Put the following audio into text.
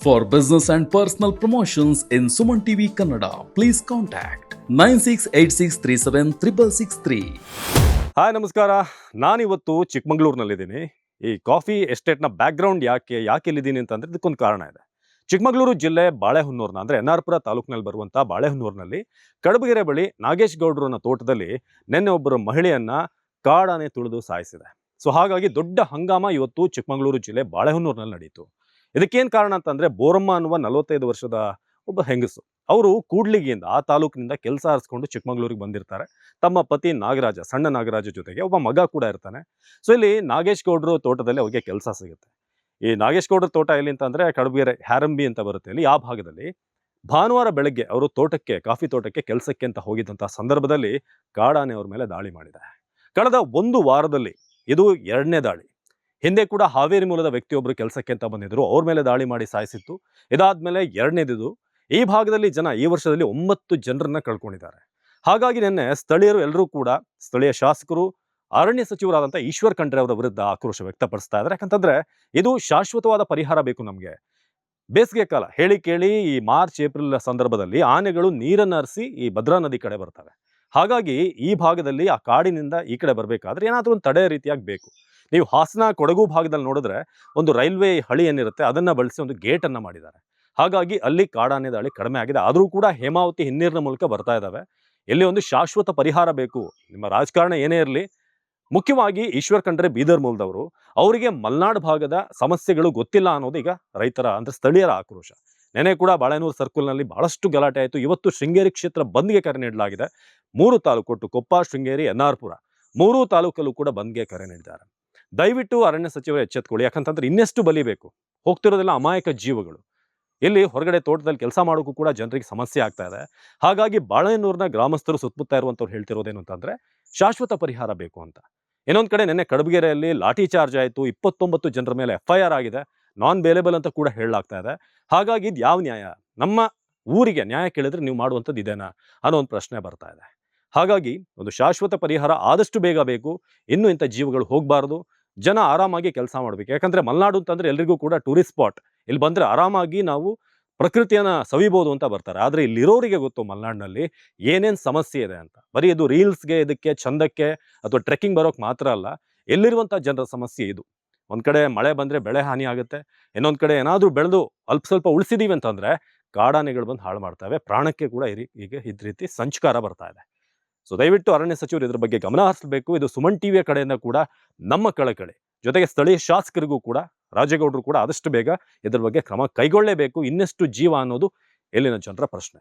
For business and personal promotions in Suman TV Kannada, please contact 9686376663. Hi ನಮಸ್ಕಾರ. ನಾನಿವತ್ತು ಚಿಕ್ಕಮಗಳೂರಿನಲ್ಲಿದ್ದೀನಿ. ಈ coffee ಎಸ್ಟೇಟ್ನ background ಯಾಕೆ ಇಲ್ಲಿದ್ದೀನಿ ಅಂತಂದ್ರೆ ಇದಕ್ಕೊಂದು ಕಾರಣ ಇದೆ. ಚಿಕ್ಕಮಗಳೂರು ಜಿಲ್ಲೆ ಬಾಳೆಹೊನ್ನೂರಿನ ಅಂದರೆ ಎನ್ನಾರ್ಪುರ ತಾಲೂಕಿನಲ್ಲಿ ಬರುವಂಥ ಬಾಳೆಹೊನ್ನೂರಿನಲ್ಲಿ ಕಡಬಗೆರೆ ಬಳಿ ನಾಗೇಶ್ ಗೌಡ್ರನ ತೋಟದಲ್ಲಿ ನಿನ್ನೆ ಒಬ್ಬರು ಮಹಿಳೆಯನ್ನ ಕಾಡಾನೆ ತುಳಿದು ಸಾಯಿಸಿದೆ. ಸೊ ಹಾಗಾಗಿ ದೊಡ್ಡ ಹಂಗಾಮ ಇವತ್ತು ಚಿಕ್ಕಮಗಳೂರು ಜಿಲ್ಲೆ ಬಾಳೆಹೊನ್ನೂರಿನಲ್ಲಿ ನಡೀತು. ಇದಕ್ಕೇನು ಕಾರಣ ಅಂತಂದ್ರೆ ಬೋರಮ್ಮ ಅನ್ನುವ 45 ವರ್ಷದ ಒಬ್ಬ ಹೆಂಗಸು. ಅವರು ಕೂಡ್ಲಿಗಿಯಿಂದ ಆ ತಾಲೂಕಿನಿಂದ ಕೆಲಸ ಆರಿಸ್ಕೊಂಡು ಚಿಕ್ಕಮಗಳೂರಿಗೆ ಬಂದಿರ್ತಾರೆ. ತಮ್ಮ ಪತಿ ನಾಗರಾಜ, ಸಣ್ಣ ನಾಗರಾಜ ಜೊತೆಗೆ ಒಬ್ಬ ಮಗ ಕೂಡ ಇರ್ತಾನೆ. ಸೊ ಇಲ್ಲಿ ನಾಗೇಶ್ ಗೌಡ್ರು ತೋಟದಲ್ಲಿ ಅವ್ರಿಗೆ ಕೆಲಸ ಸಿಗುತ್ತೆ. ಈ ನಾಗೇಶ್ ಗೌಡ್ರ ತೋಟ ಎಲ್ಲಿ ಅಂತಂದ್ರೆ ಕಡಬಗೆರೆ ಹ್ಯಾರಂಬಿ ಅಂತ ಬರುತ್ತೆ. ಇಲ್ಲಿ ಆ ಭಾಗದಲ್ಲಿ ಭಾನುವಾರ ಬೆಳಗ್ಗೆ ಅವರು ಕಾಫಿ ತೋಟಕ್ಕೆ ಕೆಲಸಕ್ಕೆ ಅಂತ ಹೋಗಿದ್ದಂತಹ ಸಂದರ್ಭದಲ್ಲಿ ಕಾಡಾನೆ ಅವ್ರ ಮೇಲೆ ದಾಳಿ ಮಾಡಿದೆ. ಕಳೆದ ಒಂದು ವಾರದಲ್ಲಿ ಇದು 2ನೇ ದಾಳಿ. ಹಿಂದೆ ಕೂಡ ಹಾವೇರಿ ಮೂಲದ ವ್ಯಕ್ತಿಯೊಬ್ಬರು ಕೆಲಸಕ್ಕೆ ಅಂತ ಬಂದಿದ್ರು, ಅವ್ರ ಮೇಲೆ ದಾಳಿ ಮಾಡಿ ಸಾಯಿಸಿತ್ತು. ಇದಾದ್ಮೇಲೆ 2ನೇದಿದು. ಈ ಭಾಗದಲ್ಲಿ ಈ ವರ್ಷದಲ್ಲಿ 9 ಜನರನ್ನ ಕಳ್ಕೊಂಡಿದ್ದಾರೆ. ಹಾಗಾಗಿ ನಿನ್ನೆ ಸ್ಥಳೀಯರು ಎಲ್ಲರೂ ಕೂಡ ಸ್ಥಳೀಯ ಶಾಸಕರು, ಅರಣ್ಯ ಸಚಿವರಾದಂಥ ಈಶ್ವರ್ ಖಂಡ್ರೆ ಅವರ ವಿರುದ್ಧ ಆಕ್ರೋಶ ವ್ಯಕ್ತಪಡಿಸ್ತಾ ಇದ್ದಾರೆ. ಯಾಕಂತಂದ್ರೆ ಇದು ಶಾಶ್ವತವಾದ ಪರಿಹಾರ ಬೇಕು ನಮಗೆ. ಬೇಸಿಗೆ ಕಾಲ ಹೇಳಿ ಕೇಳಿ ಈ ಮಾರ್ಚ್ ಏಪ್ರಿಲ್ ಸಂದರ್ಭದಲ್ಲಿ ಆನೆಗಳು ನೀರನ್ನು ಹರಿಸಿ ಈ ಭದ್ರಾ ನದಿ ಕಡೆ ಬರ್ತವೆ. ಹಾಗಾಗಿ ಈ ಭಾಗದಲ್ಲಿ ಆ ಕಾಡಿನಿಂದ ಈ ಕಡೆ ಬರಬೇಕಾದ್ರೆ ಏನಾದರೂ ಒಂದು ತಡೆ ರೀತಿಯಾಗಿ ಬೇಕು. ನೀವು ಹಾಸನ ಕೊಡಗು ಭಾಗದಲ್ಲಿ ನೋಡಿದ್ರೆ ಒಂದು ರೈಲ್ವೆ ಹಳಿ ಏನಿರುತ್ತೆ ಅದನ್ನ ಬಳಸಿ ಒಂದು ಗೇಟ್ ಅನ್ನ ಮಾಡಿದ್ದಾರೆ. ಹಾಗಾಗಿ ಅಲ್ಲಿ ಕಾಡಾನೆ ದಾಳಿ ಕಡಿಮೆ ಆಗಿದೆ. ಆದರೂ ಕೂಡ ಹೇಮಾವತಿ ಹಿನ್ನೀರಿನ ಮೂಲಕ ಬರ್ತಾ ಇದ್ದಾವೆ. ಎಲ್ಲಿ ಒಂದು ಶಾಶ್ವತ ಪರಿಹಾರ ಬೇಕು. ನಿಮ್ಮ ರಾಜಕಾರಣ ಏನೇ ಇರಲಿ, ಮುಖ್ಯವಾಗಿ ಈಶ್ವರ್ ಖಂಡ್ರೆ ಬೀದರ್ ಮೂಲದವರು, ಅವರಿಗೆ ಮಲೆನಾಡು ಭಾಗದ ಸಮಸ್ಯೆಗಳು ಗೊತ್ತಿಲ್ಲ ಅನ್ನೋದು ಈಗ ರೈತರ ಅಂದ್ರೆ ಸ್ಥಳೀಯರ ಆಕ್ರೋಶ. ನೆನೆ ಕೂಡ ಬಾಳೆನೂರು ಸರ್ಕಲ್ನಲ್ಲಿ ಬಹಳಷ್ಟು ಗಲಾಟೆ ಆಯಿತು. ಇವತ್ತು ಶೃಂಗೇರಿ ಕ್ಷೇತ್ರ ಬಂದ್ಗೆ ಕರೆ ನೀಡಲಾಗಿದೆ. 3 ತಾಲೂಕು ಕೊಪ್ಪ, ಶೃಂಗೇರಿ, ಎನ್ನಾರ್ಪುರ 3 ತಾಲೂಕಲ್ಲೂ ಕೂಡ ಬಂದ್ಗೆ ಕರೆ ನೀಡಿದ್ದಾರೆ. ದಯವಿಟ್ಟು ಅರಣ್ಯ ಸಚಿವರು ಎಚ್ಚೆತ್ಕೊಳ್ಳಿ. ಯಾಕಂತಂದ್ರೆ ಇನ್ನೆಷ್ಟು ಬಲಿಬೇಕು? ಹೋಗ್ತಿರೋದೆಲ್ಲ ಅಮಾಯಕ ಜೀವಗಳು. ಇಲ್ಲಿ ಹೊರಗಡೆ ತೋಟದಲ್ಲಿ ಕೆಲಸ ಮಾಡೋಕ್ಕೂ ಕೂಡ ಜನರಿಗೆ ಸಮಸ್ಯೆ ಆಗ್ತಾ ಇದೆ. ಹಾಗಾಗಿ ಬಾಳೆಹೊನ್ನೂರಿನ ಗ್ರಾಮಸ್ಥರು ಸುತ್ತಮುತ್ತ ಇರುವಂಥವ್ರು ಹೇಳ್ತಿರೋದೇನು ಅಂತಂದ್ರೆ ಶಾಶ್ವತ ಪರಿಹಾರ ಬೇಕು ಅಂತ. ಇನ್ನೊಂದು ಕಡೆ ನಿನ್ನೆ ಕಡಬಗೆರೆಯಲ್ಲಿ ಲಾಠಿ ಚಾರ್ಜ್ ಆಯಿತು. 29 ಜನರ ಮೇಲೆ FIR ಆಗಿದೆ. ನಾನ್ ಬೇಲೇಬಲ್ ಅಂತ ಕೂಡ ಹೇಳಲಾಗ್ತಾ ಇದೆ. ಹಾಗಾಗಿ ಇದು ಯಾವ ನ್ಯಾಯ? ನಮ್ಮ ಊರಿಗೆ ನ್ಯಾಯ ಕೇಳಿದ್ರೆ ನೀವು ಮಾಡುವಂಥದ್ದು ಇದೇನಾ ಅನ್ನೋ ಒಂದು ಪ್ರಶ್ನೆ ಬರ್ತಾ ಇದೆ. ಹಾಗಾಗಿ ಒಂದು ಶಾಶ್ವತ ಪರಿಹಾರ ಆದಷ್ಟು ಬೇಗ ಬೇಕು. ಇನ್ನು ಇಂಥ ಜೀವಗಳು ಹೋಗಬಾರ್ದು. ಜನ ಆರಾಮಾಗಿ ಕೆಲಸ ಮಾಡಬೇಕು. ಯಾಕಂದ್ರೆ ಮಲೆನಾಡು ಅಂತಂದ್ರೆ ಎಲ್ರಿಗೂ ಕೂಡ ಟೂರಿಸ್ಟ್ ಸ್ಪಾಟ್. ಇಲ್ಲಿ ಬಂದ್ರೆ ಆರಾಮಾಗಿ ನಾವು ಪ್ರಕೃತಿಯನ್ನ ಸವಿಬಹುದು ಅಂತ ಬರ್ತಾರೆ. ಆದ್ರೆ ಇಲ್ಲಿರೋರಿಗೆ ಗೊತ್ತು ಮಲೆನಾಡಿನಲ್ಲಿ ಏನೇನ್ ಸಮಸ್ಯೆ ಇದೆ ಅಂತ. ಬರೀ ಇದು ರೀಲ್ಸ್ಗೆ, ಇದಕ್ಕೆ ಚಂದಕ್ಕೆ ಅಥವಾ ಟ್ರೆಕ್ಕಿಂಗ್ ಬರೋಕ್ ಮಾತ್ರ ಅಲ್ಲ, ಎಲ್ಲಿರುವಂತಹ ಜನರ ಸಮಸ್ಯೆ ಇದು. ಒಂದ್ ಕಡೆ ಮಳೆ ಬಂದ್ರೆ ಬೆಳೆ ಹಾನಿ ಆಗುತ್ತೆ. ಇನ್ನೊಂದ್ ಕಡೆ ಏನಾದ್ರೂ ಬೆಳೆದು ಅಲ್ಪ ಸ್ವಲ್ಪ ಉಳಿಸಿದೀವಿ ಅಂತಂದ್ರೆ ಕಾಡಾನೆಗಳು ಬಂದು ಹಾಳು ಮಾಡ್ತವೆ. ಪ್ರಾಣಕ್ಕೆ ಕೂಡ ಈಗ ಇದ್ ರೀತಿ ಸಂಚಕಾರ ಬರ್ತಾ ಇದೆ. ಸೊ ದಯವಿಟ್ಟು ಅರಣ್ಯ ಸಚಿವರು ಇದ್ರ ಬಗ್ಗೆ ಗಮನ ಹರಿಸಬೇಕು. ಇದು ಸುಮನ್ ಟಿವಿಯ ಕಡೆಯಿಂದ ಕೂಡ ನಮ್ಮ ಕಳಕಳಿ. ಜೊತೆಗೆ ಸ್ಥಳೀಯ ಶಾಸಕರಿಗೂ ಕೂಡ, ರಾಜೇಗೌಡರು ಕೂಡ ಆದಷ್ಟು ಬೇಗ ಇದ್ರ ಬಗ್ಗೆ ಕ್ರಮ ಕೈಗೊಳ್ಳಲೇಬೇಕು. ಇನ್ನೆಷ್ಟು ಜೀವ ಅನ್ನೋದು ಇಲ್ಲಿನ ಜನರ ಪ್ರಶ್ನೆ.